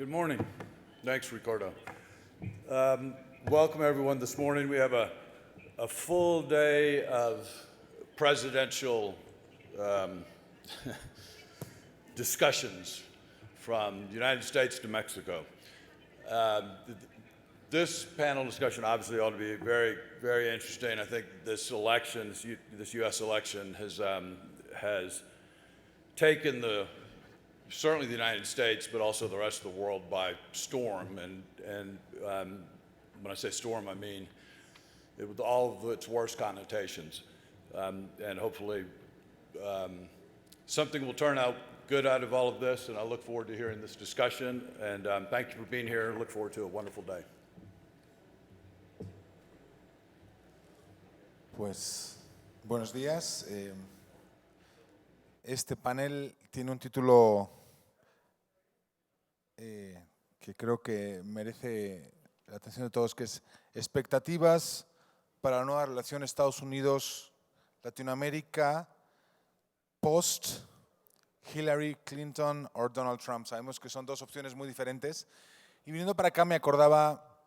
Good morning. Thanks, Ricardo. Welcome, everyone. This morning we have a full day of presidential discussions from the United States to Mexico. This panel discussion obviously ought to be very, very interesting. I think this election, this U.S. election has taken certainly the United States, but also the rest of the world by storm. And when I say storm, I mean with all of its worst connotations. And hopefully something will turn out good out of all of this, and I look forward to hearing this discussion. And thank you for being here. Look forward to a wonderful day. Pues, buenos días. Este panel tiene un título que creo que merece la atención de todos, que es Expectatias para la nueva relación Estados Unidos-Latinoamérica post Hillary Clinton o Donald Trump. Sabemos que son dos opciones muy diferentes. Y viniendo para acá me acordaba,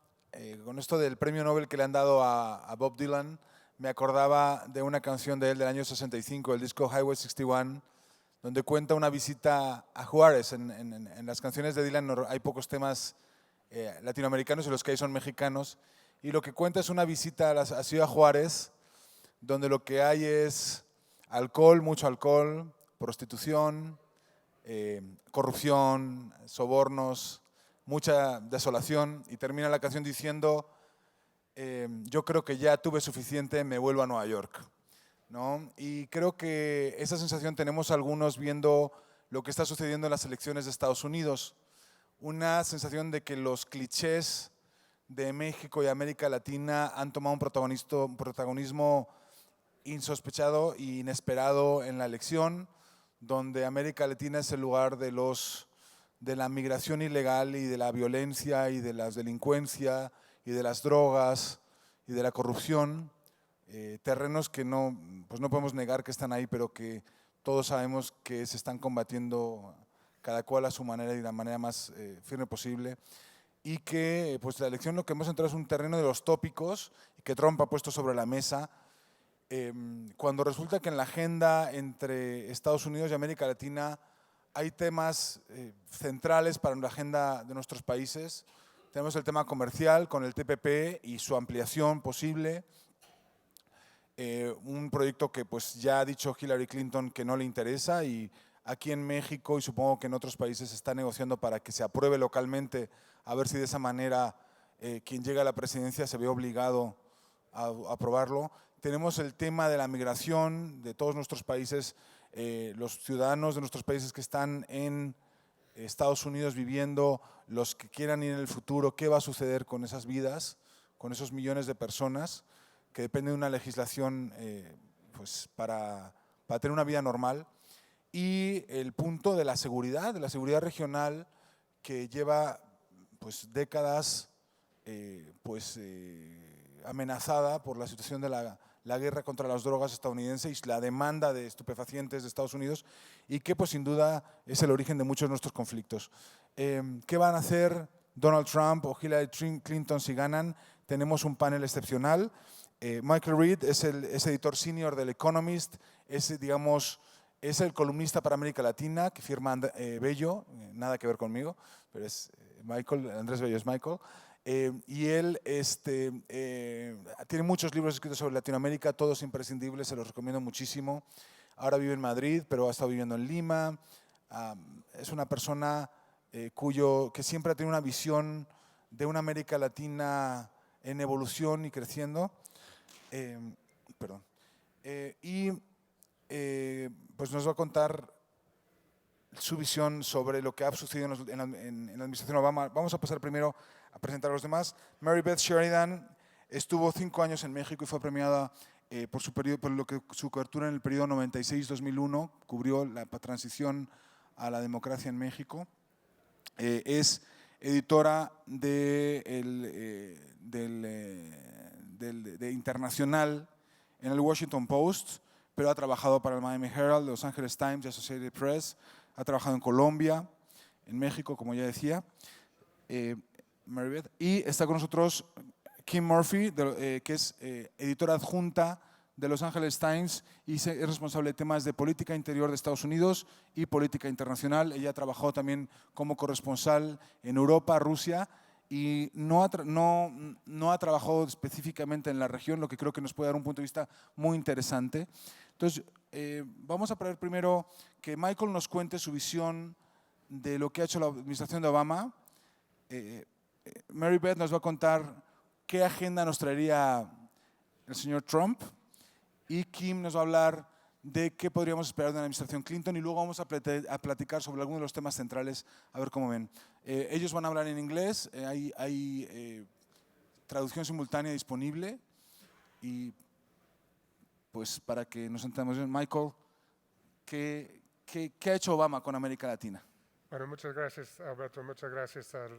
con esto del premio Nobel que le han dado a Bob Dylan, me acordaba de una canción de él del año 65, el disco Highway 61, donde cuenta una visita a Juárez. En las canciones de Dylan hay pocos temas latinoamericanos y los que hay son mexicanos. Y lo que cuenta es una visita a Ciudad Juárez, donde lo que hay es alcohol, mucho alcohol, prostitución, corrupción, sobornos, mucha desolación. Y termina la canción diciendo, yo creo que ya tuve suficiente, me vuelvo a Nueva York, ¿no? Y creo que esa sensación tenemos algunos viendo lo que está sucediendo en las elecciones de Estados Unidos. Una sensación de que los clichés de México y América Latina han tomado un protagonismo insospechado e inesperado en la elección, donde América Latina es el lugar de la migración ilegal y de la violencia y de la delincuencia y de las drogas y de la corrupción, terrenos que no podemos negar que están ahí, pero que todos sabemos que se están combatiendo cada cual a su manera y de la manera más firme posible. Y que pues la elección lo que hemos entrado es un terreno de los tópicos que Trump ha puesto sobre la mesa, cuando resulta que en la agenda entre Estados Unidos y América Latina hay temas centrales para la agenda de nuestros países. Tenemos el tema comercial con el TPP y su ampliación posible, un proyecto que pues ya ha dicho Hillary Clinton que no le interesa, y aquí en México y supongo que en otros países se está negociando para que se apruebe localmente, a ver si de esa manera quien llega a la presidencia se ve obligado a aprobarlo. Tenemos el tema de la migración de todos nuestros países, los ciudadanos de nuestros países que están en Estados Unidos viviendo, los que quieran ir en el futuro, qué va a suceder con esas vidas, con esos millones de personas que dependen de una legislación pues para tener una vida normal. Y el punto de la seguridad regional, que lleva pues décadas amenazada por la situación de la guerra contra las drogas estadounidense y la demanda de estupefacientes de Estados Unidos, y que pues sin duda es el origen de muchos de nuestros conflictos. ¿Qué van a hacer Donald Trump o Hillary Clinton si ganan? Tenemos un panel excepcional. Michael Reid es editor senior del Economist, es el columnista para América Latina que firma Bello, nada que ver conmigo, pero es Michael, Andrés Bello es Michael. Y él tiene muchos libros escritos sobre Latinoamérica, todos imprescindibles, se los recomiendo muchísimo. Ahora vive en Madrid, pero ha estado viviendo en Lima. Es una persona que siempre ha tenido una visión de una América Latina en evolución y creciendo. Pues nos va a contar su visión sobre lo que ha sucedido en la administración Obama. Vamos a pasar primero a presentar a los demás. Beth Sheridan estuvo 5 años en México y fue premiada por su cobertura en el periodo 96-2001, cubrió la transición a la democracia en México. Es editora de Internacional en el Washington Post, pero ha trabajado para el Miami Herald, Los Angeles Times y Associated Press. Ha trabajado en Colombia, en México, como ya decía. Mary Beth. Y está con nosotros Kim Murphy, que es editora adjunta de Los Angeles Times y es responsable de temas de política interior de Estados Unidos y política internacional. Ella ha trabajado también como corresponsal en Europa, Rusia, y no ha trabajado específicamente en la región, lo que creo que nos puede dar un punto de vista muy interesante. Entonces, vamos a poner primero que Michael nos cuente su visión de lo que ha hecho la administración de Obama. Mary Beth nos va a contar qué agenda nos traería el señor Trump y Kim nos va a hablar de qué podríamos esperar de una administración Clinton y luego vamos a platicar sobre algunos de los temas centrales, a ver cómo ven. Ellos van a hablar en inglés, hay traducción simultánea disponible y pues para que nos entendamos bien, Michael, ¿qué ha hecho Obama con América Latina? Bueno, muchas gracias, Alberto. Muchas gracias al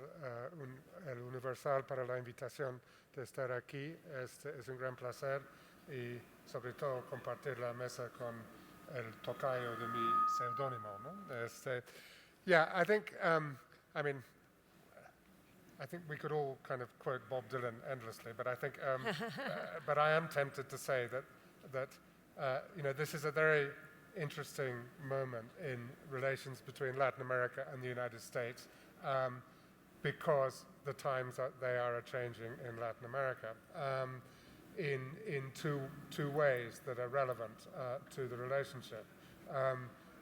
el Universal para la invitación de estar aquí. Es un gran placer y sobre todo compartir la mesa con el tocayo de mi seudónimo, ¿no? Yeah, I think we could all kind of quote Bob Dylan endlessly, but I think, but I am tempted to say that this is a very interesting moment in relations between Latin America and the United States because the times that they are changing in Latin America in two ways that are relevant to the relationship.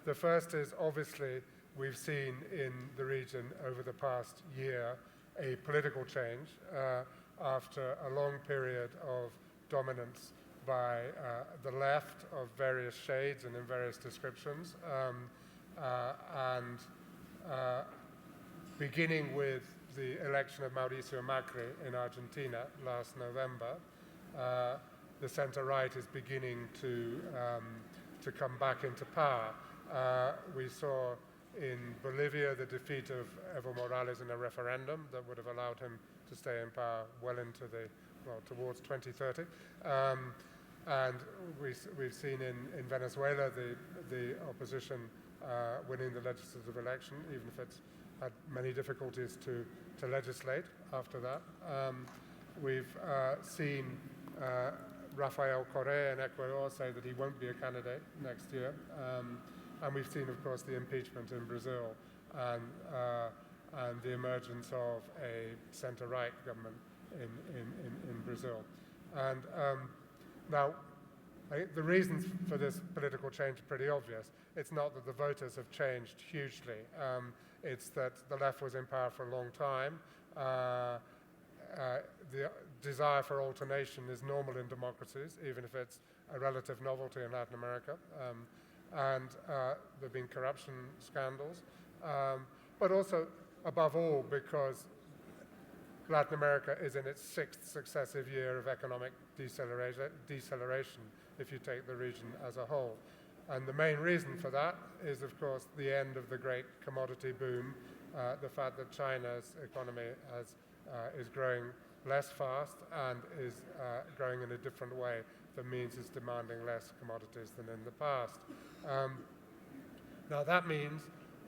The first is obviously we've seen in the region over the past year a political change after a long period of dominance by the left of various shades and in various descriptions, and beginning with the election of Mauricio Macri in Argentina last November, the center-right is beginning to come back into power. We saw in Bolivia the defeat of Evo Morales in a referendum that would have allowed him to stay in power well into towards 2030. And we've seen in Venezuela the opposition winning the legislative election, even if it's had many difficulties to legislate after that. We've seen Rafael Correa in Ecuador say that he won't be a candidate next year. And we've seen, of course, the impeachment in Brazil and the emergence of a center-right government in Brazil. And now, I think the reasons for this political change are pretty obvious. It's not that the voters have changed hugely. It's that the left was in power for a long time. The desire for alternation is normal in democracies, even if it's a relative novelty in Latin America. And there have been corruption scandals. But also, above all, because Latin America is in its 6th successive year of economic deceleration, if you take the region as a whole. And the main reason for that is, of course, the end of the great commodity boom, the fact that China's economy is growing less fast and is growing in a different way that means it's demanding less commodities than in the past. Now that means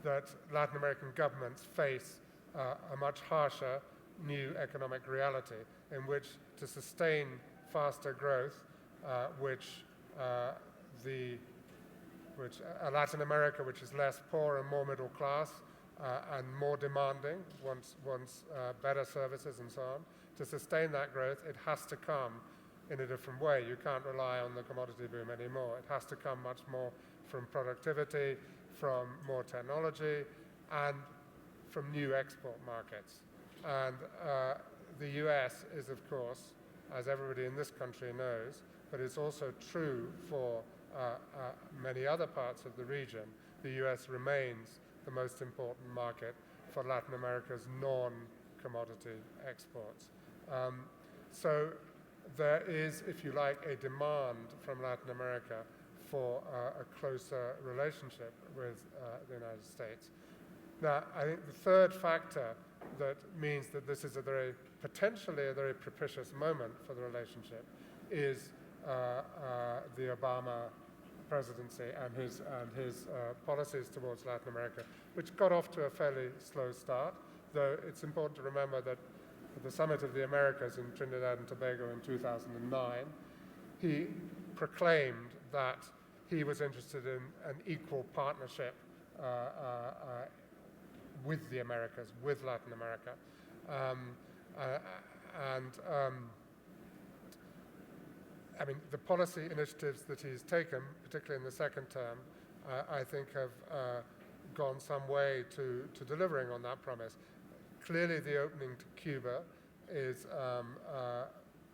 that Latin American governments face a much harsher new economic reality in which to sustain faster growth, which Latin America, which is less poor and more middle class and more demanding, wants better services and so on. To sustain that growth, it has to come in a different way. You can't rely on the commodity boom anymore. It has to come much more from productivity, from more technology, and from new export markets. And the US is, of course, as everybody in this country knows, but it's also true for many other parts of the region, the US remains the most important market for Latin America's non-commodity exports. So there is, if you like, a demand from Latin America for a closer relationship with the United States. Now, I think the third factor that means that this is potentially a very propitious moment for the relationship is the Obama presidency and his policies towards Latin America, which got off to a fairly slow start. though it's important to remember that at the Summit of the Americas in Trinidad and Tobago in 2009, he proclaimed that he was interested in an equal partnership with the Americas, with Latin America. I mean, the policy initiatives that he's taken, particularly in the second term, I think have gone some way to delivering on that promise. Clearly, the opening to Cuba is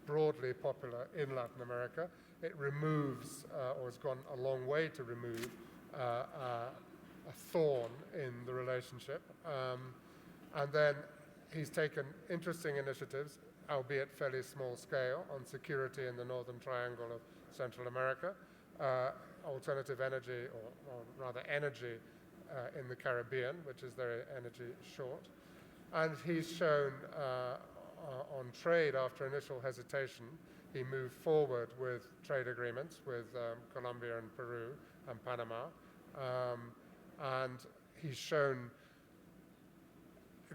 broadly popular in Latin America. It removes, or has gone a long way to remove, a thorn in the relationship. And then he's taken interesting initiatives, albeit fairly small scale, on security in the northern triangle of Central America, alternative energy, or rather energy in the Caribbean, which is very energy short. And he's shown on trade, after initial hesitation, he moved forward with trade agreements with Colombia and Peru and Panama. And he's shown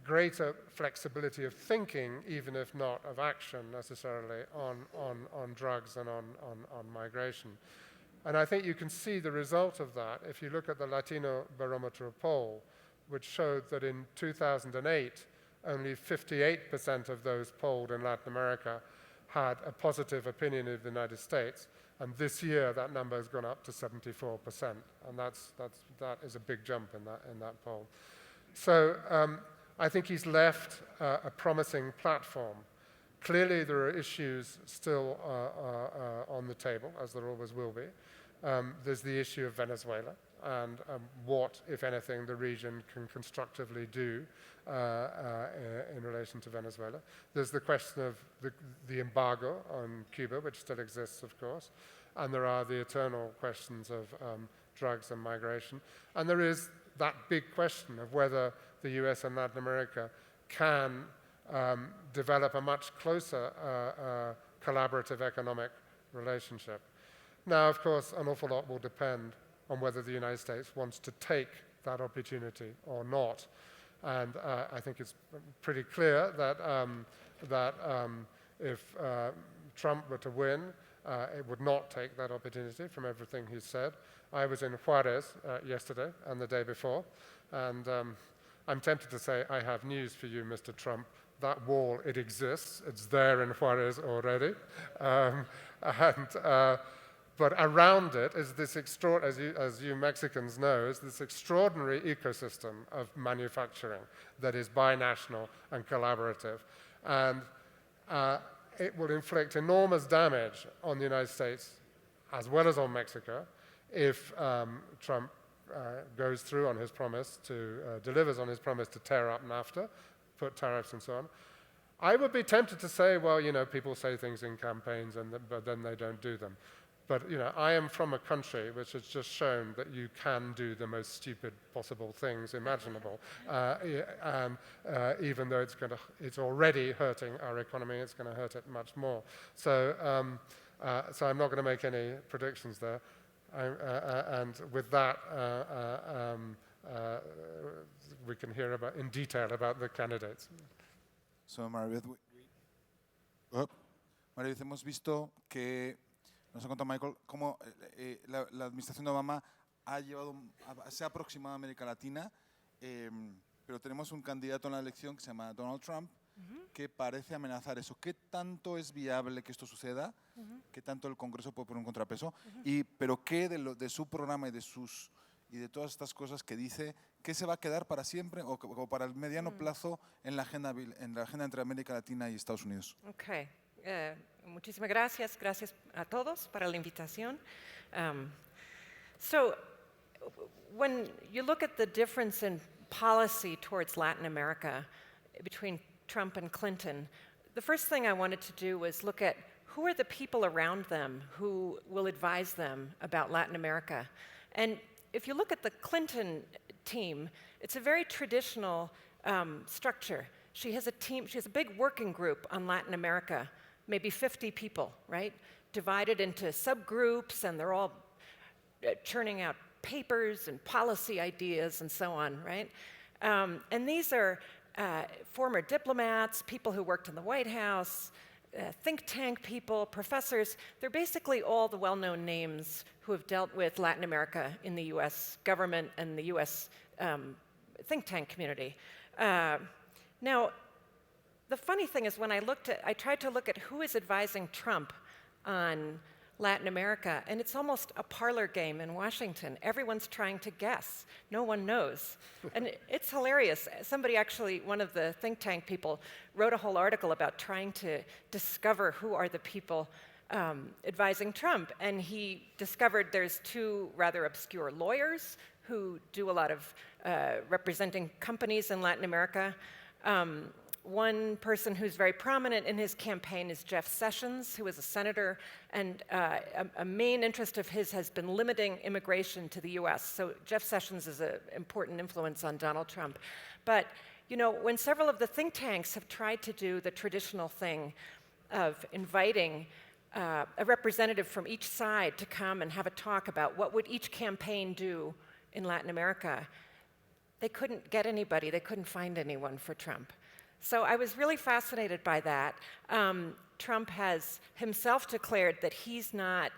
greater flexibility of thinking, even if not of action necessarily, on drugs and on migration. And I think you can see the result of that if you look at the Latino Barometer poll, which showed that in 2008, only 58% of those polled in Latin America had a positive opinion of the United States. And this year, that number has gone up to 74%. And that is a big jump in that poll. So I think he's left a promising platform. Clearly, there are issues still on the table, as there always will be. There's the issue of Venezuela and what, if anything, the region can constructively do in relation to Venezuela. There's the question of the embargo on Cuba, which still exists, of course. And there are the eternal questions of drugs and migration. And there is that big question of whether the US and Latin America can develop a much closer collaborative economic relationship. Now, of course, an awful lot will depend on whether the United States wants to take that opportunity or not. And I think it's pretty clear that if Trump were to win, it would not take that opportunity from everything he's said. I was in Juarez yesterday and the day before, and I'm tempted to say, I have news for you, Mr. Trump. That wall, it exists. It's there in Juarez already. But around it is this as you Mexicans know, is this extraordinary ecosystem of manufacturing that is binational and collaborative. And it will inflict enormous damage on the United States as well as on Mexico if Trump goes through on his promise delivers on his promise to tear up NAFTA, put tariffs and so on. I would be tempted to say, well, people say things in campaigns, but then they don't do them. But, I am from a country which has just shown that you can do the most stupid possible things imaginable. And even though it's already hurting our economy, it's going to hurt it much more. So I'm not going to make any predictions there. And with that, we can hear in detail about the candidates. So, Maribeth, hemos visto que, nos ha contado Michael, cómo la administración de Obama se ha aproximado a América Latina, pero tenemos un candidato en la elección que se llama Donald Trump, que parece amenazar eso. ¿Qué tanto es viable que esto suceda? ¿Qué tanto el Congreso puede poner un contrapeso? Pero ¿qué de su programa y de todas estas cosas que dice, qué se va a quedar para siempre o para el mediano plazo en la agenda entre América Latina y Estados Unidos? Okay. Muchísimas gracias. Gracias a todos para la invitación. So when you look at the difference in policy towards Latin America between Trump and Clinton, the first thing I wanted to do was look at who are the people around them who will advise them about Latin America. And if you look at the Clinton team, it's a very traditional structure. She has a big working group on Latin America, maybe 50 people, right? Divided into subgroups, and they're all churning out papers and policy ideas and so on, right? And these are former diplomats, people who worked in the White House, think tank people, professors. They're basically all the well-known names who have dealt with Latin America in the US government and the US think tank community. Now, the funny thing is when I tried to look at who is advising Trump on Latin America, and it's almost a parlor game in Washington. Everyone's trying to guess. No one knows. And it's hilarious. Somebody actually, one of the think tank people, wrote a whole article about trying to discover who are the people advising Trump. And he discovered there's two rather obscure lawyers who do a lot of representing companies in Latin America. One person who's very prominent in his campaign is Jeff Sessions, who is a senator, and a main interest of his has been limiting immigration to the US. So Jeff Sessions is an important influence on Donald Trump. But you know, when several of the think tanks have tried to do the traditional thing of inviting a representative from each side to come and have a talk about what would each campaign do in Latin America, they couldn't get anybody, they couldn't find anyone for Trump. So I was really fascinated by that. Trump has himself declared that he's not,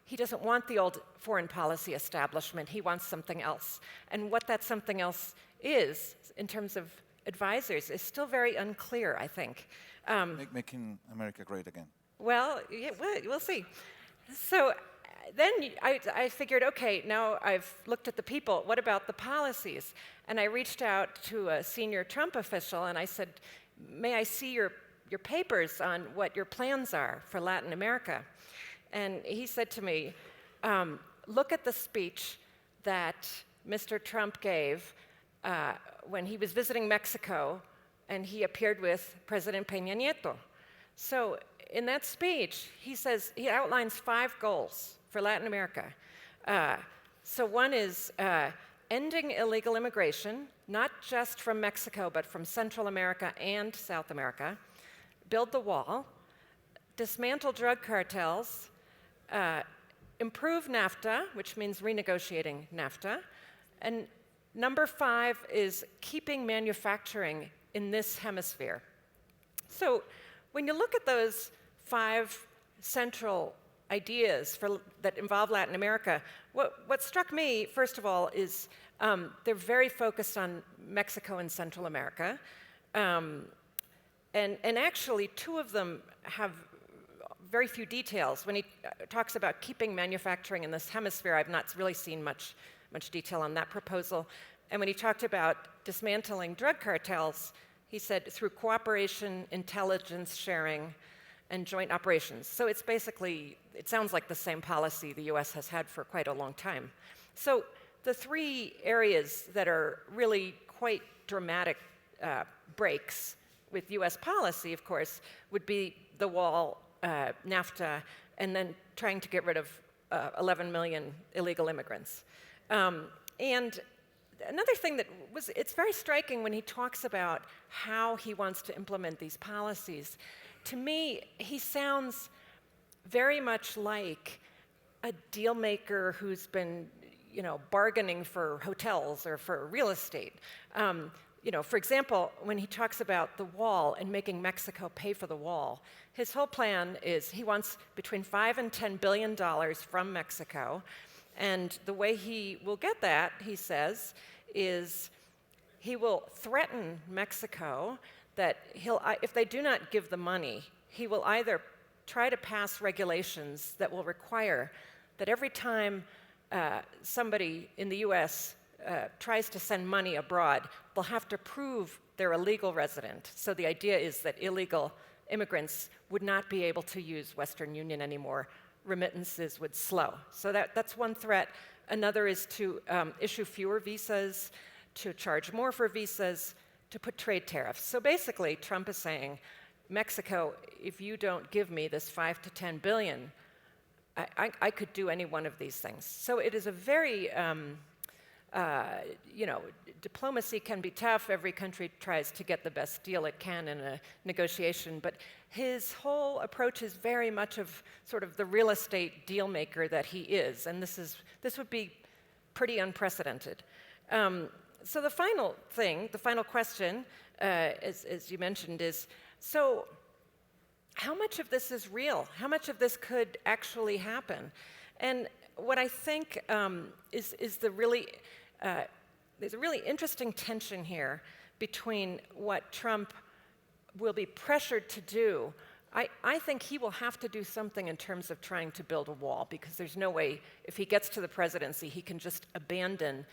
he doesn't want the old foreign policy establishment, he wants something else. And what that something else is, in terms of advisors, is still very unclear, I think. Making America great again. Well, yeah, we'll see. So then I figured, okay, now I've looked at the people, what about the policies? And I reached out to a senior Trump official and I said, may I see your papers on what your plans are for Latin America? And he said to me, look at the speech that Mr. Trump gave when he was visiting Mexico and he appeared with President Peña Nieto. So in that speech, he outlines 5 goals for Latin America. So one is ending illegal immigration, not just from Mexico, but from Central America and South America, build the wall, dismantle drug cartels, improve NAFTA, which means renegotiating NAFTA, and number 5 is keeping manufacturing in this hemisphere. So when you look at those 5 central ideas that involve Latin America, what struck me, first of all, is they're very focused on Mexico and Central America. And actually, 2 of them have very few details. When he talks about keeping manufacturing in this hemisphere, I've not really seen much detail on that proposal. And when he talked about dismantling drug cartels, he said through cooperation, intelligence sharing, and joint operations. So it's basically, it sounds like the same policy the US has had for quite a long time. So the 3 areas that are really quite dramatic breaks with US policy, of course, would be the wall, NAFTA, and then trying to get rid of 11 million illegal immigrants. And another thing that it's very striking when he talks about how he wants to implement these policies. To me, he sounds very much like a deal maker who's been, bargaining for hotels or for real estate. For example, when he talks about the wall and making Mexico pay for the wall, his whole plan is he wants between $5 and $10 billion from Mexico. And the way he will get that, he says, is he will threaten Mexico that if they do not give the money, he will either try to pass regulations that will require that every time somebody in the US tries to send money abroad, they'll have to prove they're a legal resident. So the idea is that illegal immigrants would not be able to use Western Union anymore. Remittances would slow. So that's one threat. Another is to issue fewer visas, to charge more for visas, to put trade tariffs. So basically, Trump is saying, Mexico, if you don't give me this 5 to 10 billion, I could do any one of these things. So it is a very, diplomacy can be tough. Every country tries to get the best deal it can in a negotiation. But his whole approach is very much of sort of the real estate deal maker that he is. And this would be pretty unprecedented. So the final thing, the final question, as you mentioned, is, so how much of this is real? How much of this could actually happen? And what I think is the really, there's a really interesting tension here between what Trump will be pressured to do. I think he will have to do something in terms of trying to build a wall, because there's no way, if he gets to the presidency, he can just abandon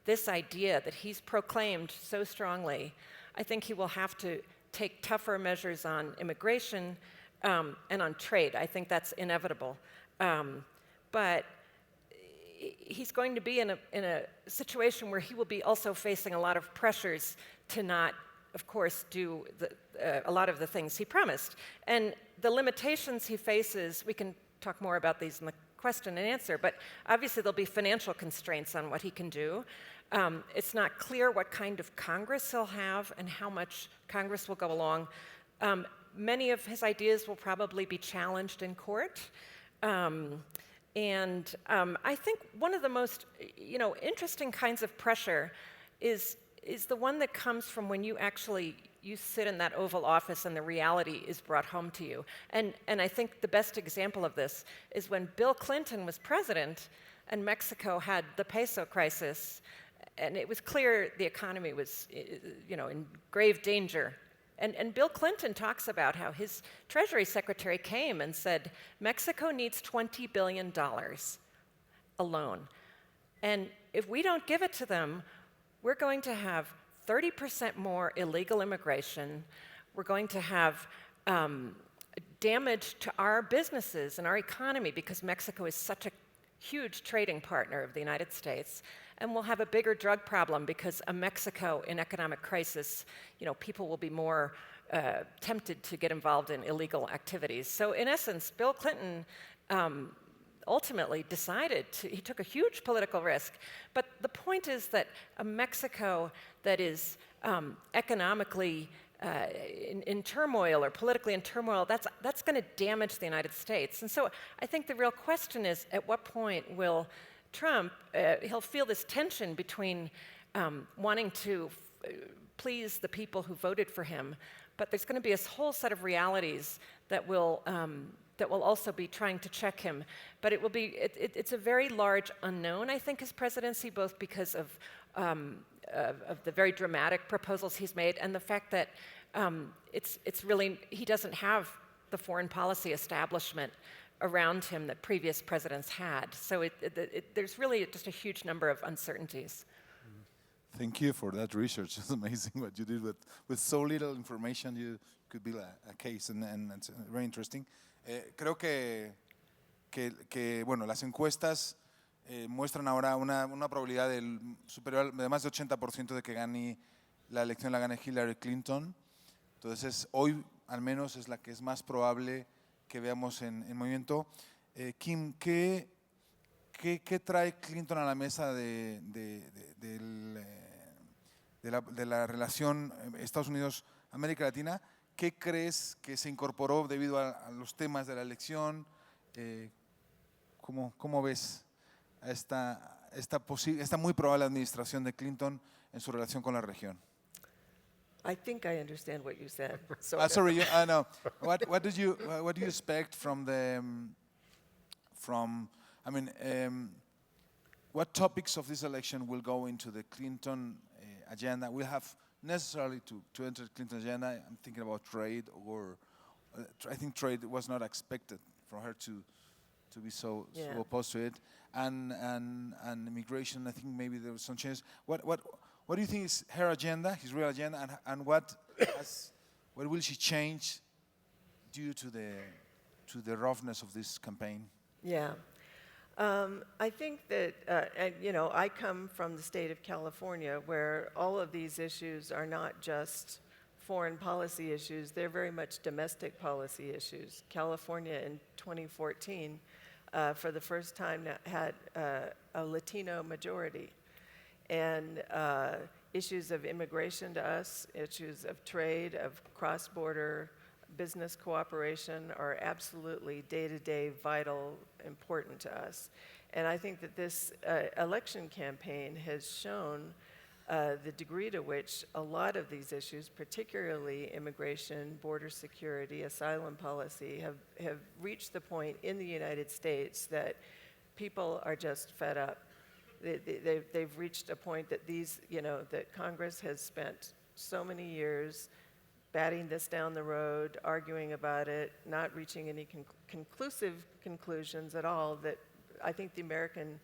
this idea that he's proclaimed so strongly. I think he will have to take tougher measures on immigration and on trade. I think that's inevitable. But he's going to be in a situation where he will be also facing a lot of pressures to not, of course, do a lot of the things he promised. And the limitations he faces, we can talk more about these in the question and answer, but obviously there'll be financial constraints on what he can do. It's not clear what kind of Congress he'll have and how much Congress will go along. Many of his ideas will probably be challenged in court. And I think one of the most, interesting kinds of pressure is the one that comes from when you sit in that Oval Office and the reality is brought home to you. And I think the best example of this is when Bill Clinton was president and Mexico had the peso crisis, and it was clear the economy was, in grave danger. And Bill Clinton talks about how his Treasury Secretary came and said, Mexico needs $20 billion alone. And if we don't give it to them, we're going to have 30% more illegal immigration. We're going to have damage to our businesses and our economy, because Mexico is such a huge trading partner of the United States. And we'll have a bigger drug problem, because a Mexico in economic crisis, people will be more tempted to get involved in illegal activities. So in essence, Bill Clinton ultimately he took a huge political risk. But the point is that a Mexico that is economically in turmoil or politically in turmoil, that's going to damage the United States. And so I think the real question is, at what point will Trump, he'll feel this tension between wanting to please the people who voted for him, but there's going to be a whole set of realities that will also be trying to check him. But it's a very large unknown, I think, his presidency, both because of the very dramatic proposals he's made and the fact that he doesn't have the foreign policy establishment around him that previous presidents had. So there's really just a huge number of uncertainties. Thank you for that research. It's amazing what you did with so little information. You could build a case, and it's very interesting. Creo que bueno, las encuestas muestran ahora una probabilidad superior de más de 80% de que la elección la gane Hillary Clinton. Entonces, hoy al menos es la que es más probable que veamos en movimiento. Kim, ¿qué trae Clinton a la mesa de la relación Estados Unidos-América Latina? ¿Qué crees que se incorporó debido a los temas de la elección? ¿Cómo ves a esta muy probable administración de Clinton en su relación con la región? I think I understand what you said. So Sorry, no. What do you expect from what topics of this election will go into the Clinton agenda? We'll have necessarily to enter the Clinton agenda. I'm thinking about trade, or I think trade was not expected for her to be so opposed to it, and immigration. I think maybe there was some changes. What do you think is her agenda, his real agenda, and what will she change due to the roughness of this campaign? Yeah. I think that, I come from the state of California, where all of these issues are not just foreign policy issues, they're very much domestic policy issues. California in 2014, for the first time, had a Latino majority. And issues of immigration to us, issues of trade, of cross-border business cooperation are absolutely day-to-day vital, important to us. And I think that this election campaign has shown the degree to which a lot of these issues, particularly immigration, border security, asylum policy, have reached the point in the United States that people are just fed up. They've reached a point that that Congress has spent so many years batting this down the road, arguing about it, not reaching any conclusive conclusions at all, that I think the American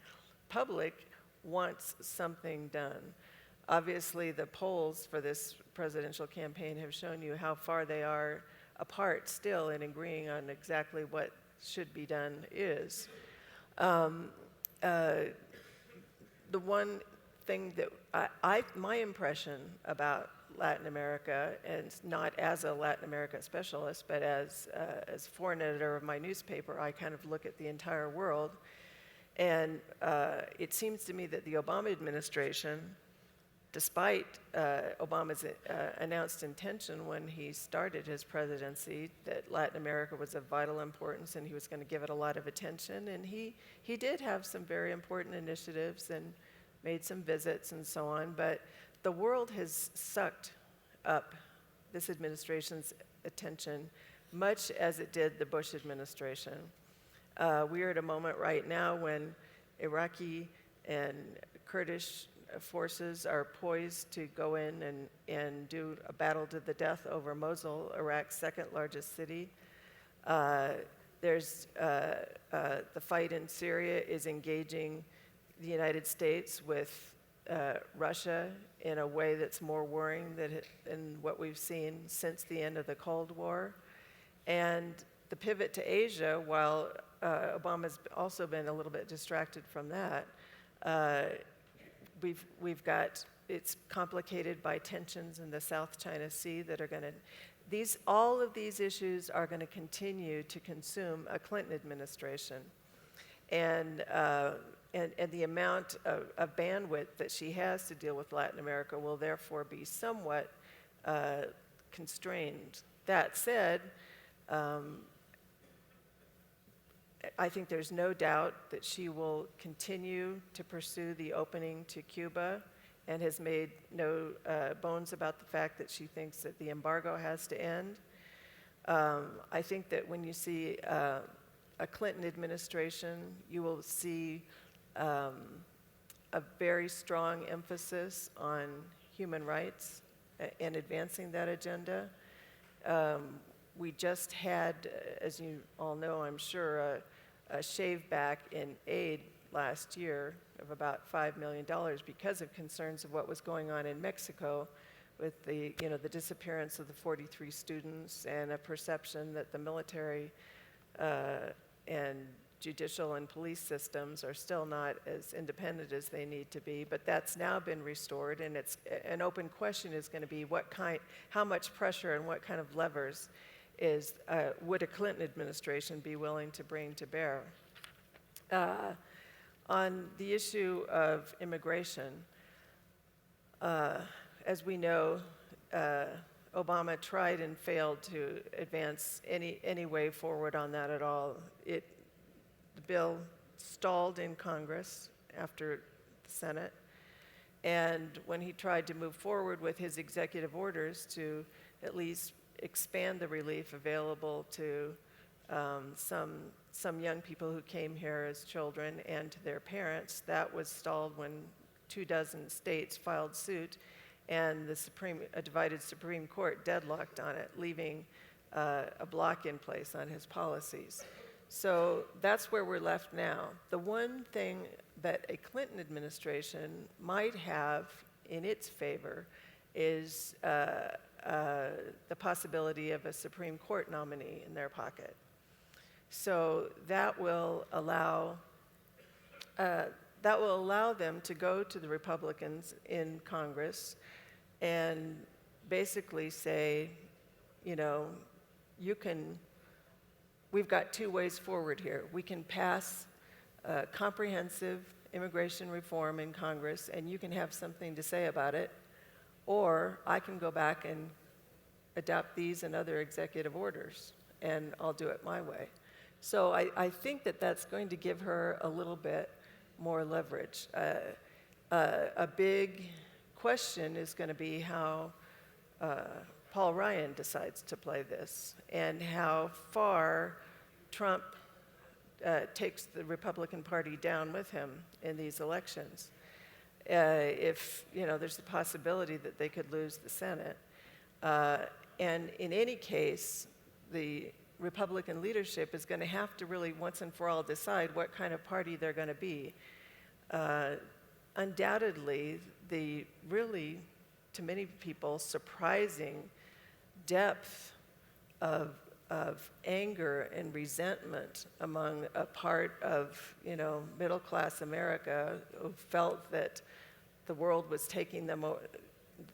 public wants something done. Obviously, the polls for this presidential campaign have shown you how far they are apart still in agreeing on exactly what should be done is. The one thing that my impression about Latin America, and not as a Latin America specialist, but as foreign editor of my newspaper, I kind of look at the entire world. And it seems to me that the Obama administration, despite Obama's announced intention when he started his presidency that Latin America was of vital importance and he was going to give it a lot of attention, and he did have some very important initiatives and made some visits and so on, but the world has sucked up this administration's attention much as it did the Bush administration. We are at a moment right now when Iraqi and Kurdish forces are poised to go in and do a battle to the death over Mosul, Iraq's second largest city. There's the fight in Syria is engaging the United States with Russia in a way that's more worrying than what we've seen since the end of the Cold War. And the pivot to Asia, while Obama's also been a little bit distracted from that, we've got, it's complicated by tensions in the South China Sea that are going to, all of these issues are going to continue to consume a Clinton administration. And the amount of bandwidth that she has to deal with Latin America will therefore be somewhat constrained. That said, I think there's no doubt that she will continue to pursue the opening to Cuba and has made no bones about the fact that she thinks that the embargo has to end. I think that when you see a Clinton administration, you will see a very strong emphasis on human rights and advancing that agenda. We just had, as you all know, I'm sure, a shave back in aid last year of about $5 million because of concerns of what was going on in Mexico with the disappearance of the 43 students and a perception that the military and judicial and police systems are still not as independent as they need to be, but that's now been restored, and it's an open question is going to be how much pressure and what kind of levers would a Clinton administration be willing to bring to bear. On the issue of immigration, as we know, Obama tried and failed to advance any way forward on that at all. The bill stalled in Congress after the Senate, and when he tried to move forward with his executive orders to at least expand the relief available to some young people who came here as children and to their parents, that was stalled when 24 states filed suit, and a divided Supreme Court deadlocked on it, leaving a block in place on his policies. So that's where we're left now. The one thing that a Clinton administration might have in its favor is the possibility of a Supreme Court nominee in their pocket. So that will allow them to go to the Republicans in Congress and basically say, we've got two ways forward here. We can pass comprehensive immigration reform in Congress, and you can have something to say about it, or I can go back and adopt these and other executive orders, and I'll do it my way. So I think that that's going to give her a little bit more leverage. A big question is going to be how Paul Ryan decides to play this and how far Trump takes the Republican Party down with him in these elections. If, there's the possibility that they could lose the Senate. And in any case, the Republican leadership is going to have to really once and for all decide what kind of party they're going to be. Undoubtedly, the really, to many people, surprising depth of anger and resentment among a part of, middle-class America who felt that the world was taking them,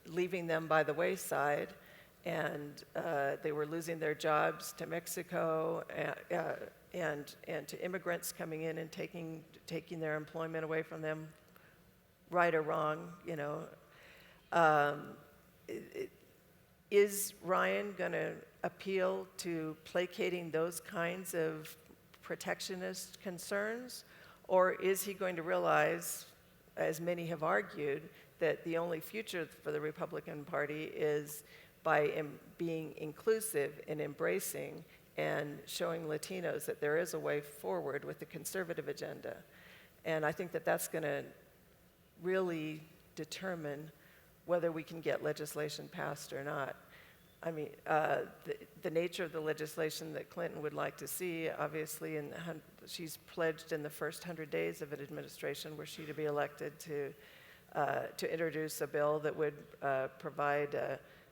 leaving them by the wayside, and they were losing their jobs to Mexico and to immigrants coming in and taking their employment away from them, right or wrong, Is Ryan going to appeal to placating those kinds of protectionist concerns? Or is he going to realize, as many have argued, that the only future for the Republican Party is by being inclusive and embracing and showing Latinos that there is a way forward with the conservative agenda? And I think that that's going to really determine whether we can get legislation passed or not. I mean, the nature of the legislation that Clinton would like to see, obviously, she's pledged in the first 100 days of an administration were she to be elected to introduce a bill that would provide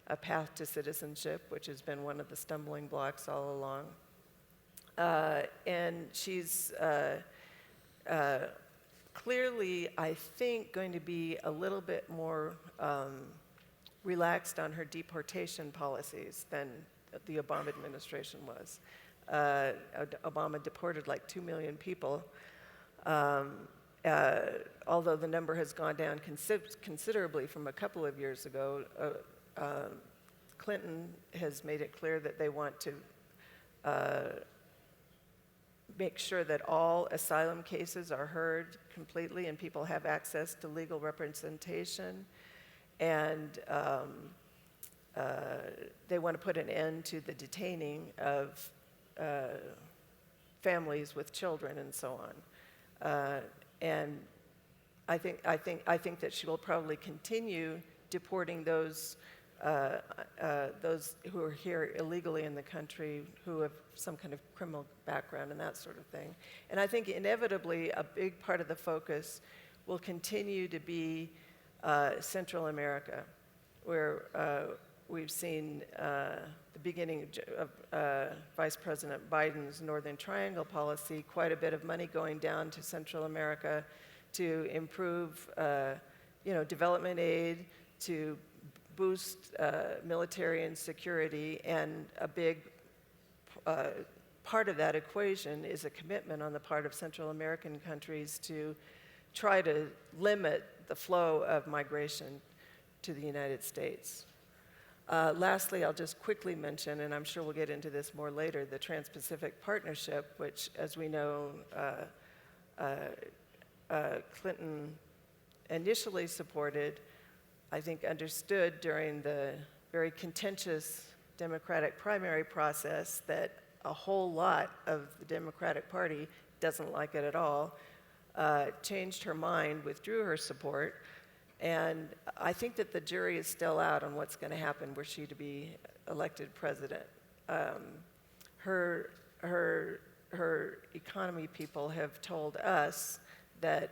a path to citizenship, which has been one of the stumbling blocks all along. And she's clearly, I think, going to be a little bit more relaxed on her deportation policies than the Obama administration was. Obama deported like 2 million people, although the number has gone down considerably from a couple of years ago. Clinton has made it clear that they want to make sure that all asylum cases are heard completely and people have access to legal representation. And they want to put an end to the detaining of families with children and so on. And I think that she will probably continue deporting those who are here illegally in the country, who have some kind of criminal background and that sort of thing. And I think inevitably a big part of the focus will continue to be Central America, where we've seen the beginning of Vice President Biden's Northern Triangle policy, quite a bit of money going down to Central America to improve development aid, to boost military and security, and a big part of that equation is a commitment on the part of Central American countries to try to limit the flow of migration to the United States. Lastly, I'll just quickly mention, and I'm sure we'll get into this more later, the Trans-Pacific Partnership, which, as we know, Clinton initially supported, I think understood during the very contentious Democratic primary process that a whole lot of the Democratic Party doesn't like it at all, changed her mind, withdrew her support, and I think that the jury is still out on what's going to happen were she to be elected president. Her economy people have told us that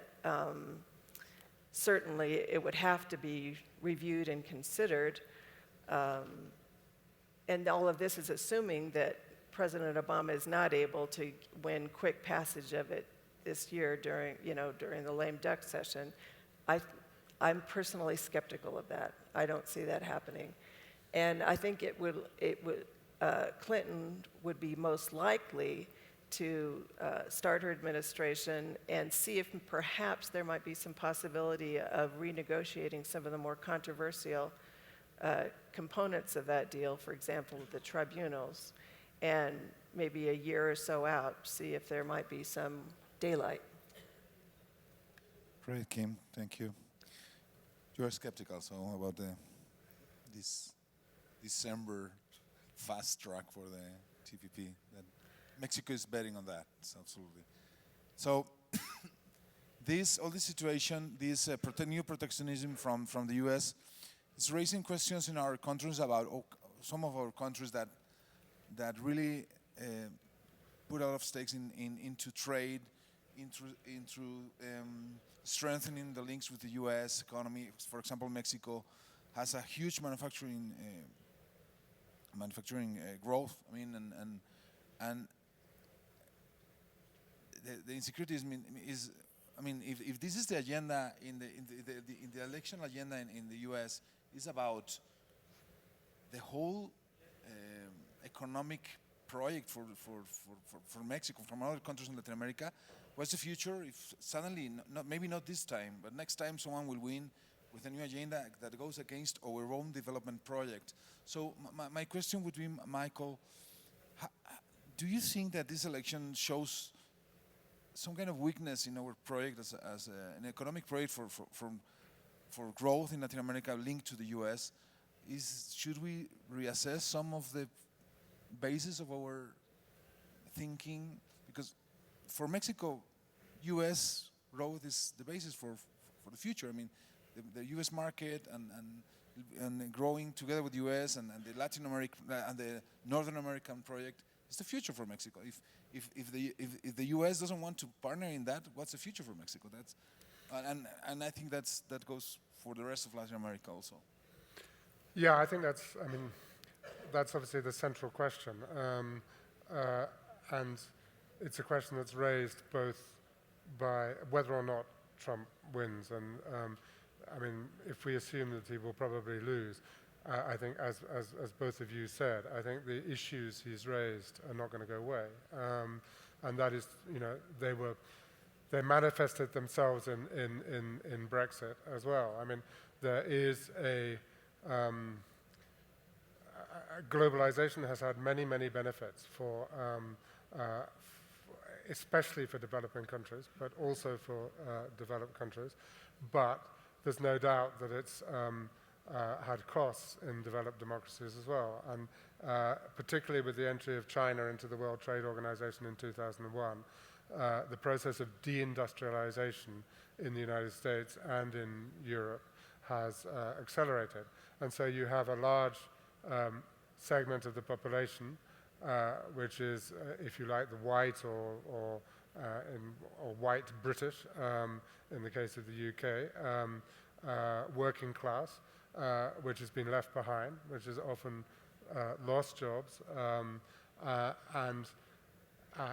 certainly it would have to be reviewed and considered, and all of this is assuming that President Obama is not able to win quick passage of it this year during the lame duck session. I'm personally skeptical of that. I don't see that happening, and I think Clinton would be most likely to start her administration and see if perhaps there might be some possibility of renegotiating some of the more controversial components of that deal, for example, the tribunals, and maybe a year or so out, see if there might be some daylight. Great, Kim. Thank you. You're skeptical, so about this December fast track for the TPP. That Mexico is betting on that, so absolutely. So all this situation, this new protectionism from the U.S. is raising questions in our countries about some of our countries that really put a lot of stakes into trade, into strengthening the links with the U.S. economy. For example, Mexico has a huge manufacturing growth. I mean, and the insecurity is. I mean, if this is the agenda in the election agenda in the U.S. is about the whole economic project for Mexico, from other countries in Latin America. What's the future if suddenly, maybe not this time, but next time someone will win with a new agenda that goes against our own development project? So my question would be, Michael, do you think that this election shows some kind of weakness in our project as an economic project for growth in Latin America linked to the U.S.? Should we reassess some of the basis of our thinking? Because for Mexico, U.S. growth is the basis for the future. I mean, the U.S. market and growing together with the U.S. and the Latin America and the Northern American project is the future for Mexico. If the U.S. doesn't want to partner in that, what's the future for Mexico? And I think that goes for the rest of Latin America also. Yeah, I think that's obviously the central question. And it's a question that's raised both by whether or not Trump wins. And I mean, if we assume that he will probably lose, I think, as both of you said, I think the issues he's raised are not going to go away. And that is, they manifested themselves in Brexit as well. I mean, there is globalization has had many, many benefits especially for developing countries, but also for developed countries. But there's no doubt that it's had costs in developed democracies as well. And particularly with the entry of China into the World Trade Organization in 2001, the process of deindustrialization in the United States and in Europe has accelerated. And so you have a large segment of the population, which is, if you like, the white or white British, in the case of the UK, working class, which has been left behind, which has often lost jobs. And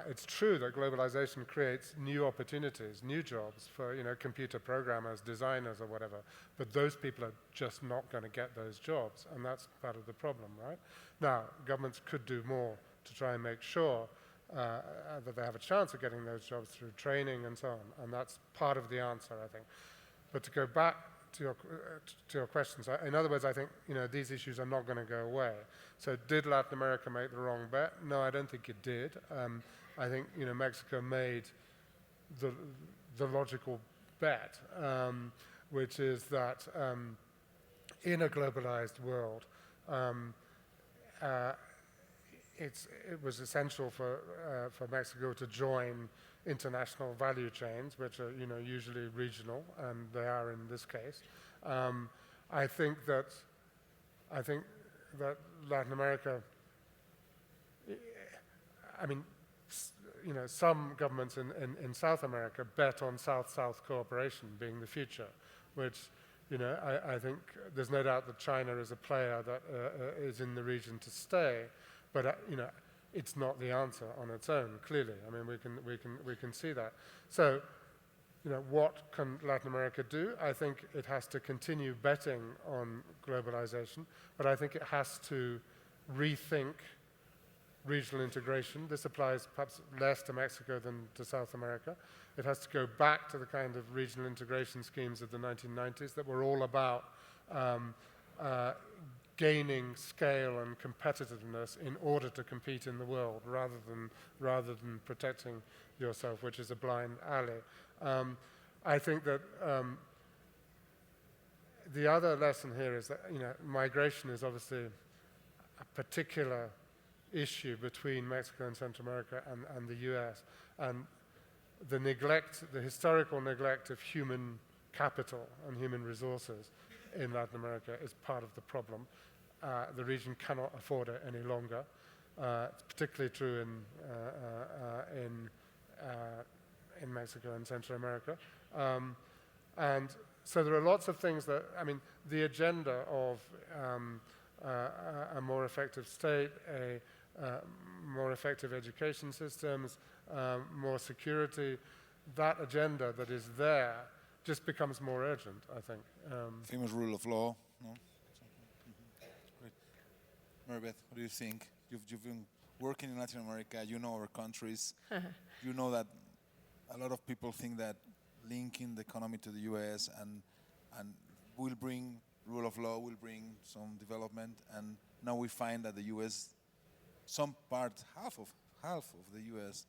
it's true that globalization creates new opportunities, new jobs for computer programmers, designers, or whatever. But those people are just not going to get those jobs, and that's part of the problem, right? Now, governments could do more to try and make sure that they have a chance of getting those jobs through training and so on, and that's part of the answer, I think. But to go back to your questions, in other words, I think these issues are not going to go away. So did Latin America make the wrong bet? No, I don't think it did. I think Mexico made the logical bet, which is that in a globalized world, it was essential for Mexico to join international value chains, which are usually regional, and they are in this case. I think that Latin America, I mean, some governments in South America bet on South-South cooperation being the future, which I think there's no doubt that China is a player that is in the region to stay, but it's not the answer on its own. Clearly, I mean, we can see that. So, what can Latin America do? I think it has to continue betting on globalization, but I think it has to rethink regional integration. This applies perhaps less to Mexico than to South America. It has to go back to the kind of regional integration schemes of the 1990s that were all about gaining scale and competitiveness in order to compete in the world, rather than protecting yourself, which is a blind alley. I think that the other lesson here is that, migration is obviously a particular issue between Mexico and Central America and the US. And the historical neglect of human capital and human resources in Latin America is part of the problem. The region cannot afford it any longer. It's particularly true in Mexico and Central America. And so there are lots of things that, the agenda of a more effective state, more effective education systems, more security, that agenda that is there just becomes more urgent, I think. Famous rule of law, no? Great. Mary Beth, what do you think? You've been working in Latin America, you know our countries. You know that a lot of people think that linking the economy to the US and will bring rule of law, will bring some development, and now we find that the US, some part, half of the US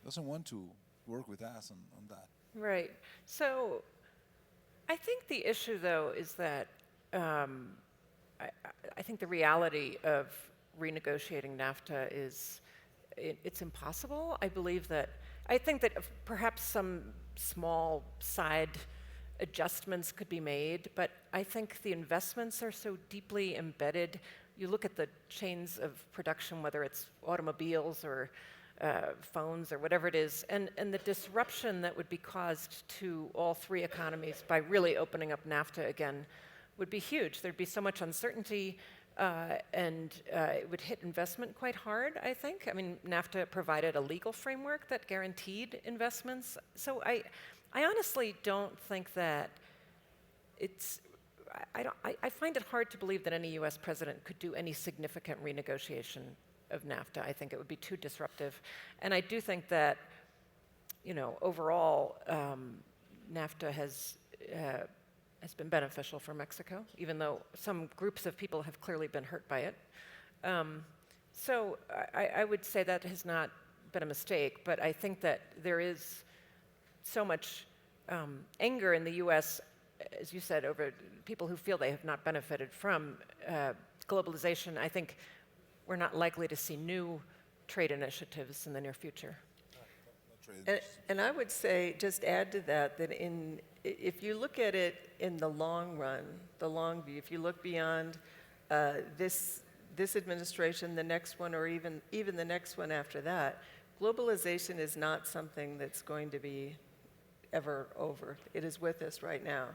doesn't want to work with us on that. Right. So I think the issue, though, is that I think the reality of renegotiating NAFTA is it's impossible. I think that perhaps some small side adjustments could be made, but I think the investments are so deeply embedded. You look at the chains of production, whether it's automobiles or phones or whatever it is, and the disruption that would be caused to all three economies by really opening up NAFTA again would be huge. There'd be so much uncertainty, and it would hit investment quite hard, I think. NAFTA provided a legal framework that guaranteed investments. So I honestly don't think that I find it hard to believe that any US president could do any significant renegotiation of NAFTA. I think it would be too disruptive. And I do think that, overall, NAFTA has been beneficial for Mexico, even though some groups of people have clearly been hurt by it. So I would say that has not been a mistake, but I think that there is so much anger in the US, as you said, over people who feel they have not benefited from globalization. I think we're not likely to see new trade initiatives in the near future. And I would say, just add to that, if you look at it in the long run, the long view, if you look beyond this administration, the next one, or even the next one after that, globalization is not something that's going to be ever over. It is with us right now.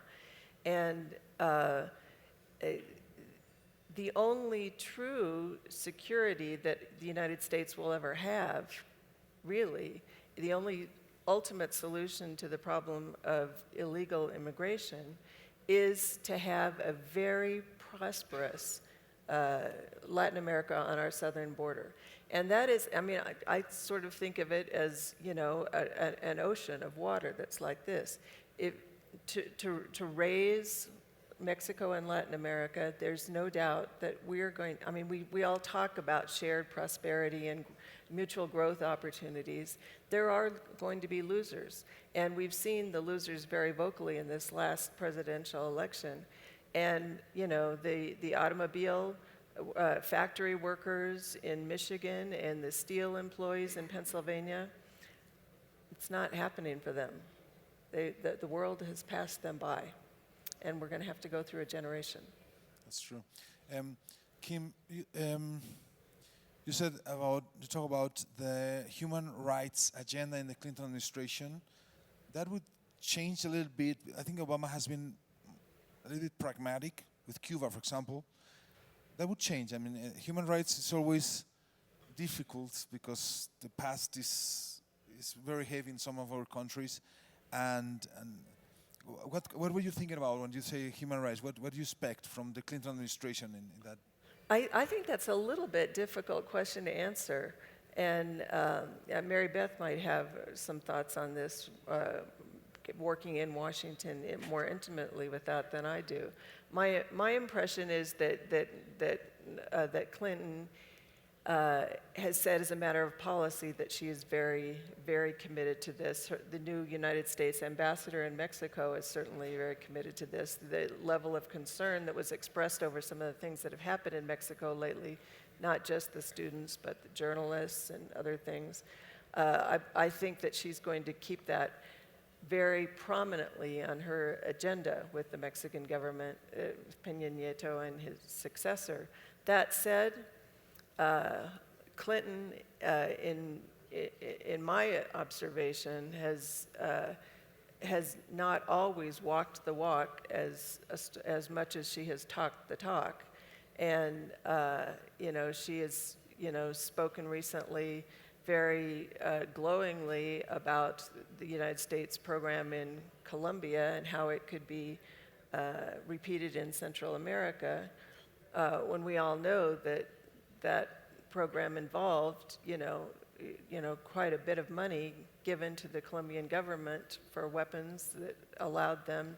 And the only true security that the United States will ever have, really, the only ultimate solution to the problem of illegal immigration is to have a very prosperous Latin America on our southern border. And that is, I sort of think of it as, an ocean of water that's like this. To raise Mexico and Latin America, there's no doubt that we're going, we all talk about shared prosperity and mutual growth opportunities. There are going to be losers. And we've seen the losers very vocally in this last presidential election. And, the automobile factory workers in Michigan and the steel employees in Pennsylvania, it's not happening for them. The world has passed them by. And we're going to have to go through a generation. That's true. Kim, you talk about the human rights agenda in the Clinton administration. That would change a little bit. I think Obama has been a little bit pragmatic with Cuba, for example. That would change. Human rights is always difficult because the past is very heavy in some of our countries, and what were you thinking about when you say human rights? What do you expect from the Clinton administration in that? I think that's a little bit difficult question to answer. And Mary Beth might have some thoughts on this, working in Washington more intimately with that than I do. My impression is that Clinton has said as a matter of policy that she is very, very committed to this. The new United States ambassador in Mexico is certainly very committed to this. The level of concern that was expressed over some of the things that have happened in Mexico lately, not just the students, but the journalists and other things, I think that she's going to keep that very prominently on her agenda with the Mexican government, Peña Nieto and his successor. That said, Clinton, in my observation, has not always walked the walk as much as she has talked the talk, and she has spoken recently very glowingly about the United States program in Colombia and how it could be repeated in Central America, when we all know that that program involved, quite a bit of money given to the Colombian government for weapons that allowed them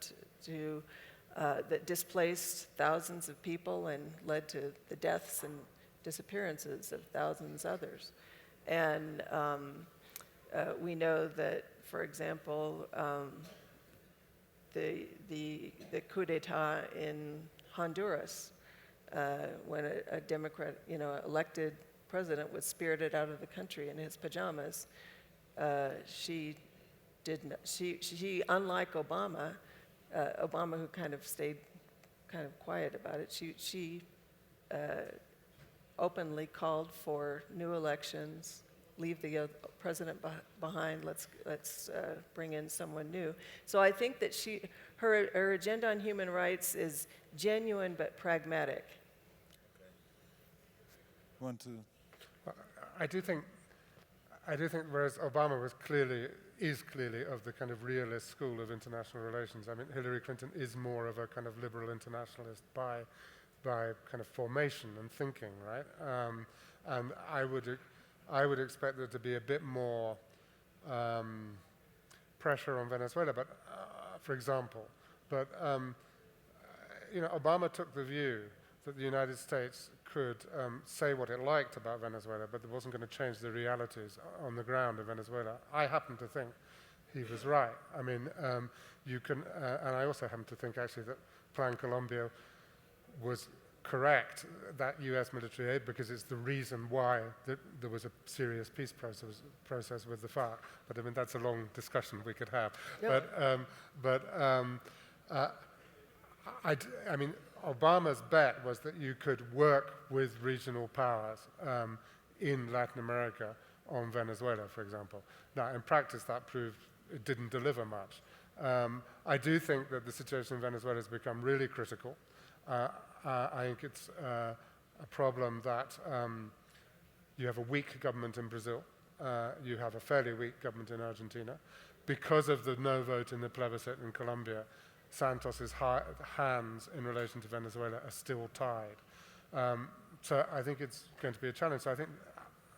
that displaced thousands of people and led to the deaths and disappearances of thousands others. And we know that, for example, the coup d'etat in Honduras, when a Democrat, elected president was spirited out of the country in his pajamas, she, unlike Obama, who kind of stayed kind of quiet about it, she openly called for new elections, leave the president behind, let's bring in someone new. So I think that her agenda on human rights is genuine but pragmatic. Want to? I do think, whereas Obama is clearly of the kind of realist school of international relations. I mean, Hillary Clinton is more of a kind of liberal internationalist by kind of formation and thinking, right? And I would expect there to be a bit more pressure on Venezuela, but for example, Obama took the view that the United States could say what it liked about Venezuela, but it wasn't going to change the realities on the ground of Venezuela. I happen to think he was right. I mean, and I also happen to think actually that Plan Colombia was correct, that US military aid, because it's the reason why there was a serious peace process with the FARC. But I mean, that's a long discussion we could have. Yep. I mean, Obama's bet was that you could work with regional powers in Latin America on Venezuela, for example. Now, in practice, that proved it didn't deliver much. I do think that the situation in Venezuela has become really critical. I think it's a problem that you have a weak government in Brazil. You have a fairly weak government in Argentina. Because of the no vote in the plebiscite in Colombia, Santos's hands in relation to Venezuela are still tied. So I think it's going to be a challenge. So I think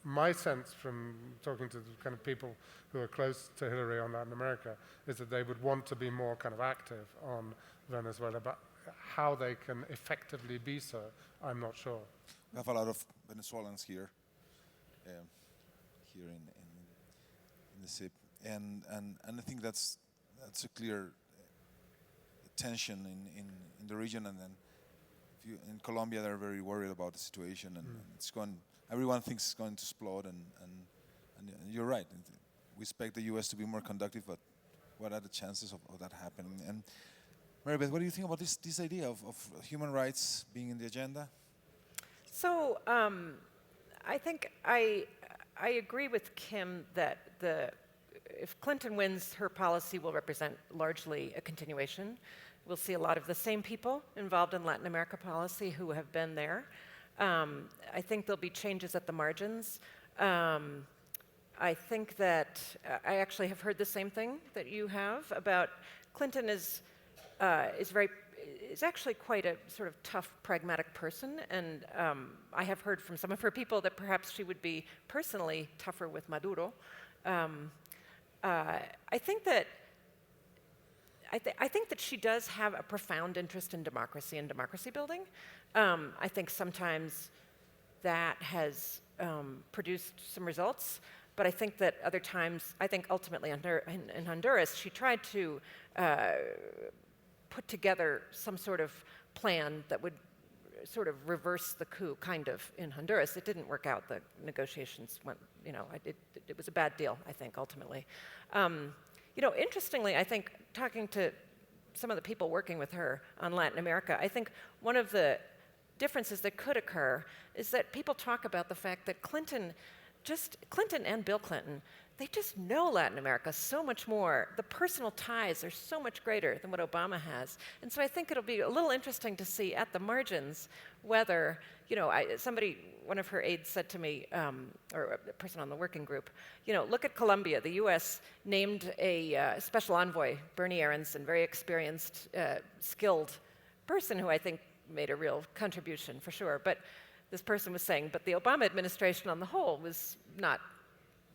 my sense from talking to the kind of people who are close to Hillary on Latin America is that they would want to be more kind of active on Venezuela, but how they can effectively be so, I'm not sure. We have a lot of Venezuelans here, here in the SIP, and I think that's a clear tension in the region, and then in Colombia they're very worried about the situation, and it's going. Everyone thinks it's going to explode, and you're right. We expect the U.S. to be more conductive, but what are the chances of that happening? And Mary Beth, what do you think about this idea of human rights being in the agenda? So I think I agree with Kim that if Clinton wins, her policy will represent largely a continuation. We'll see a lot of the same people involved in Latin America policy who have been there. I think there'll be changes at the margins. I think that I actually have heard the same thing that you have about Clinton is actually quite a sort of tough, pragmatic person, and I have heard from some of her people that perhaps she would be personally tougher with Maduro. I think that she does have a profound interest in democracy and democracy building. I think sometimes that has produced some results. But I think that other times, I think ultimately in Honduras, she tried to put together some sort of plan that would sort of reverse the coup, kind of, in Honduras. It didn't work out. The negotiations went, it was a bad deal, I think, ultimately. Interestingly, I think, talking to some of the people working with her on Latin America, I think one of the differences that could occur is that people talk about the fact that Clinton and Bill Clinton, they just know Latin America so much more. The personal ties are so much greater than what Obama has. And so I think it'll be a little interesting to see at the margins whether, one of her aides said to me, or a person on the working group, look at Colombia. The US named a special envoy, Bernie Aronson, very experienced, skilled person who I think made a real contribution for sure. But this person was saying, but the Obama administration on the whole was not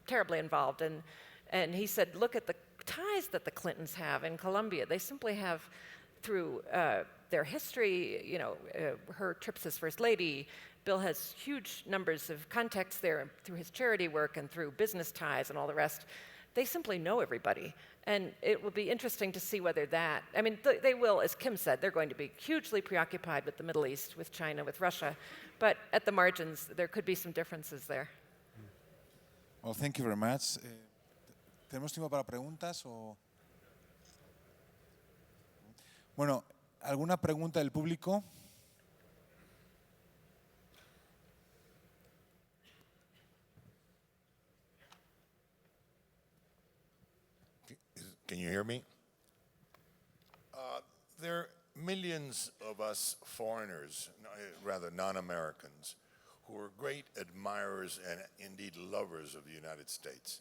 terribly involved. And he said, look at the ties that the Clintons have in Colombia. They simply have, through their history, her trips as First Lady. Bill has huge numbers of contacts there through his charity work and through business ties and all the rest. They simply know everybody. And it will be interesting to see whether that, they will, as Kim said, they're going to be hugely preoccupied with the Middle East, with China, with Russia. But at the margins, there could be some differences there. Well, thank you very much. ¿Tenemos tiempo para preguntas o? Bueno, ¿alguna pregunta del público? Can you hear me? There are millions of us foreigners, rather non-Americans, who are great admirers and indeed lovers of the United States.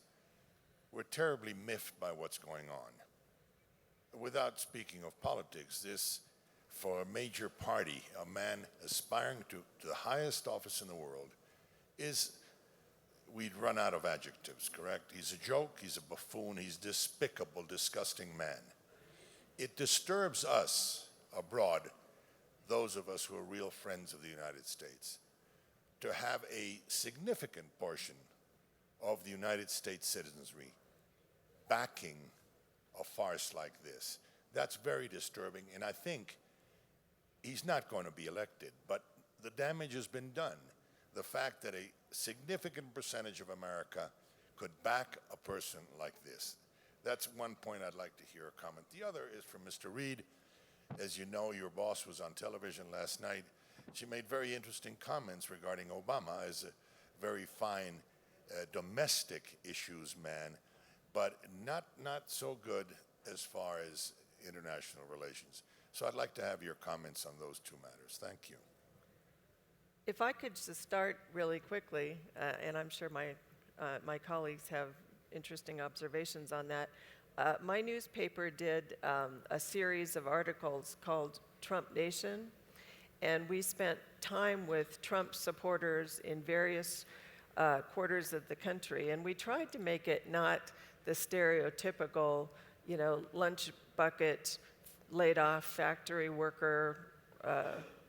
We're terribly miffed by what's going on. Without speaking of politics, this, for a major party, a man aspiring to the highest office in the world, we'd run out of adjectives, correct? He's a joke, he's a buffoon, he's a despicable, disgusting man. It disturbs us abroad, those of us who are real friends of the United States, to have a significant portion of the United States citizenry backing a farce like this. That's very disturbing, and I think he's not going to be elected, but the damage has been done. The fact that a significant percentage of America could back a person like this. That's one point I'd like to hear a comment. The other is from Mr. Reid. As you know, your boss was on television last night. She made very interesting comments regarding Obama as a very fine domestic issues man, but not so good as far as international relations. So I'd like to have your comments on those two matters. Thank you. If I could just start really quickly, and I'm sure my colleagues have interesting observations on that. My newspaper did a series of articles called Trump Nation, and we spent time with Trump supporters in various quarters of the country, and we tried to make it not the stereotypical, lunch bucket, laid-off factory worker,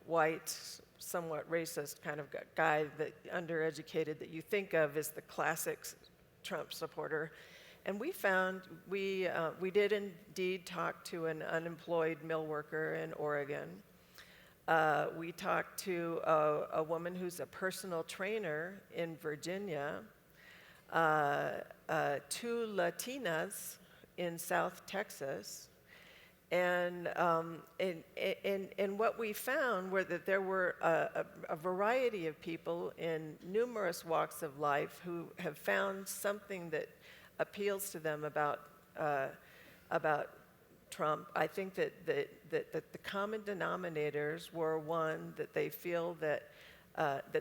white, somewhat racist kind of guy, that undereducated, that you think of as the classic Trump supporter. And we found, we did indeed talk to an unemployed mill worker in Oregon. We talked to a woman who's a personal trainer in Virginia, two Latinas in South Texas. And what we found were that there were a variety of people in numerous walks of life who have found something that appeals to them about Trump. I think that the common denominators were, one, that they feel that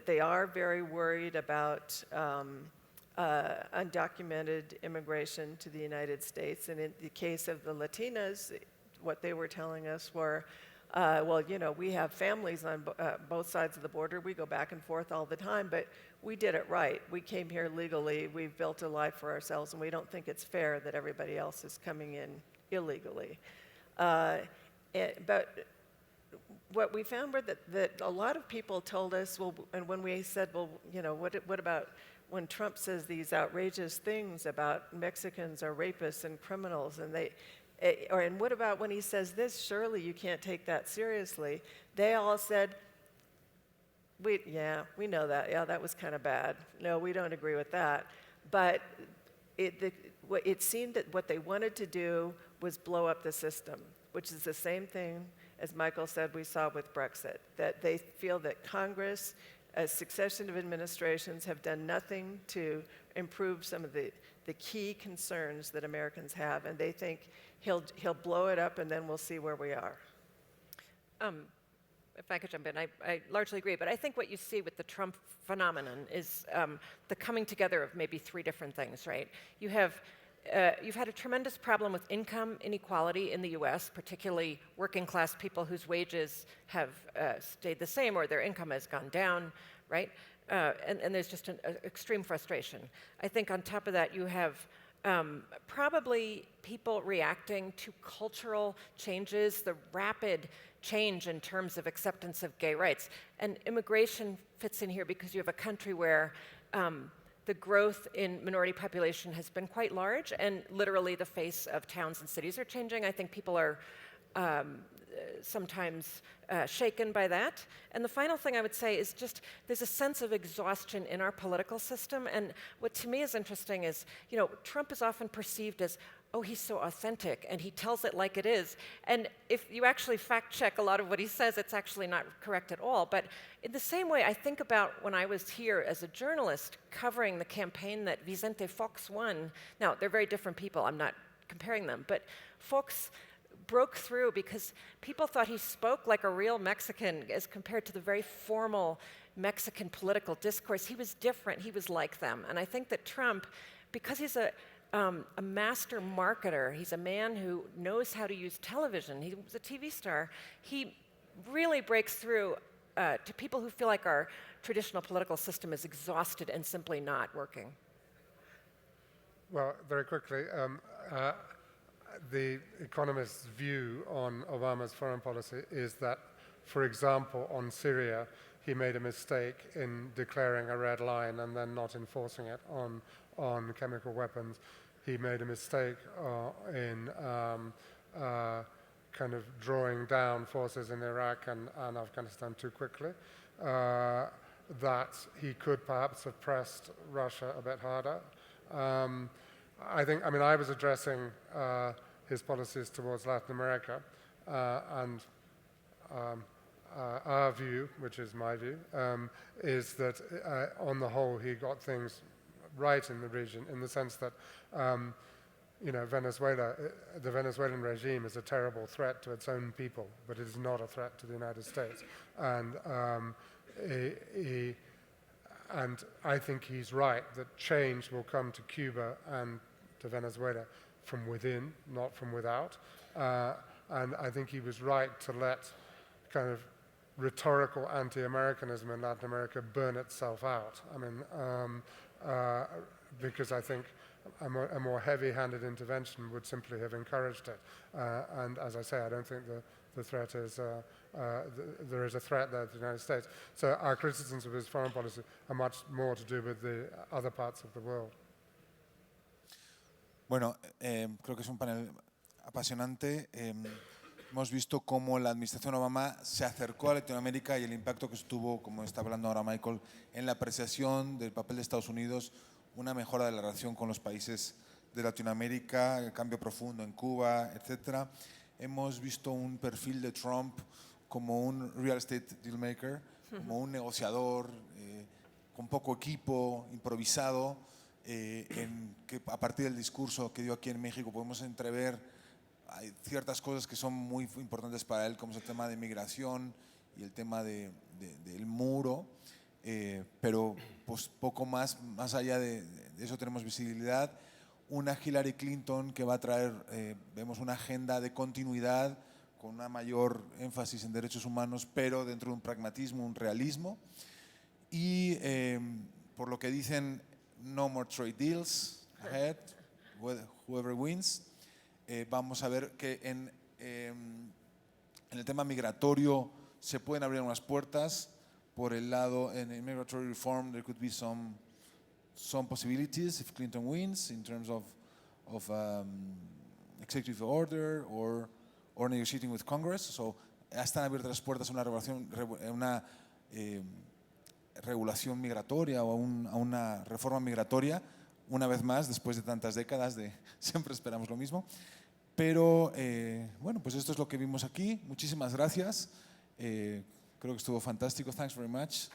they are very worried about undocumented immigration to the United States. And in the case of the Latinas, what they were telling us were, we have families on both sides of the border. We go back and forth all the time, but we did it right. We came here legally. We've built a life for ourselves, and we don't think it's fair that everybody else is coming in illegally. But what we found were that a lot of people told us, well, and when we said, well, you know, what about when Trump says these outrageous things about Mexicans are rapists and criminals, and and what about when he says this, surely you can't take that seriously. They all said, we know that. Yeah, that was kind of bad. No, we don't agree with that. But it seemed that what they wanted to do was blow up the system, which is the same thing, as Michael said, we saw with Brexit, that they feel that Congress, a succession of administrations, have done nothing to improve some of the key concerns that Americans have, and they think he'll blow it up and then we'll see where we are. If I could jump in, I largely agree, but I think what you see with the Trump phenomenon is the coming together of maybe three different things, right? You've had a tremendous problem with income inequality in the US, particularly working class people whose wages have stayed the same or their income has gone down, right? And there's just an extreme frustration. I think on top of that, you have probably people reacting to cultural changes, the rapid change in terms of acceptance of gay rights. And immigration fits in here because you have a country where the growth in minority population has been quite large, and literally the face of towns and cities are changing. I think people are sometimes shaken by that. And the final thing I would say is just there's a sense of exhaustion in our political system. And what to me is interesting is, you know, Trump is often perceived as, oh, he's so authentic, and he tells it like it is. And if you actually fact check a lot of what he says, it's actually not correct at all. But in the same way, I think about when I was here as a journalist covering the campaign that Vicente Fox won. Now, they're very different people. I'm not comparing them. But Fox broke through because people thought he spoke like a real Mexican as compared to the very formal Mexican political discourse. He was different. He was like them. And I think that Trump, because he's a master marketer, he's a man who knows how to use television, he was a TV star, he really breaks through to people who feel like our traditional political system is exhausted and simply not working. Well, very quickly, the Economist's view on Obama's foreign policy is that, for example, on Syria, he made a mistake in declaring a red line and then not enforcing it on chemical weapons. He made a mistake in kind of drawing down forces in Iraq and Afghanistan too quickly. That he could perhaps have pressed Russia a bit harder. I was addressing his policies towards Latin America, and our view, which is my view, is that on the whole he got things right in the region, in the sense that Venezuela, the Venezuelan regime is a terrible threat to its own people, but it is not a threat to the United States. And and I think he's right that change will come to Cuba and to Venezuela from within, not from without. And I think he was right to let kind of rhetorical anti-Americanism in Latin America burn itself out. Because I think a more heavy-handed intervention would simply have encouraged it. And as I say, I don't think the threat is, there is a threat there to the United States. So our criticisms of his foreign policy are much more to do with the other parts of the world. Bueno, creo que es un panel apasionante. Hemos visto cómo la administración Obama se acercó a Latinoamérica y el impacto que tuvo, como está hablando ahora Michael, en la apreciación del papel de Estados Unidos, una mejora de la relación con los países de Latinoamérica, el cambio profundo en Cuba, etc. Hemos visto un perfil de Trump como un real estate dealmaker, como un negociador con poco equipo, improvisado, que a partir del discurso que dio aquí en México podemos entrever hay ciertas cosas que son muy importantes para él, como es el tema de migración y el tema del muro, pero pues poco más allá de eso tenemos visibilidad. Una Hillary Clinton que va a traer, vemos una agenda de continuidad con una mayor énfasis en derechos humanos, pero dentro de un pragmatismo, un realismo. Y por lo que dicen, no more trade deals ahead, whoever wins. Vamos a ver que en el tema migratorio se pueden abrir unas puertas por el lado en migratory reform. There could be some possibilities if Clinton wins in terms of executive order or negotiating with Congress. So están abiertas las puertas a una regulación migratoria o a una reforma migratoria, una vez más, después de tantas décadas de siempre esperamos lo mismo. Pero bueno, pues esto es lo que vimos aquí. Muchísimas gracias. Creo que estuvo fantástico. Thanks very much.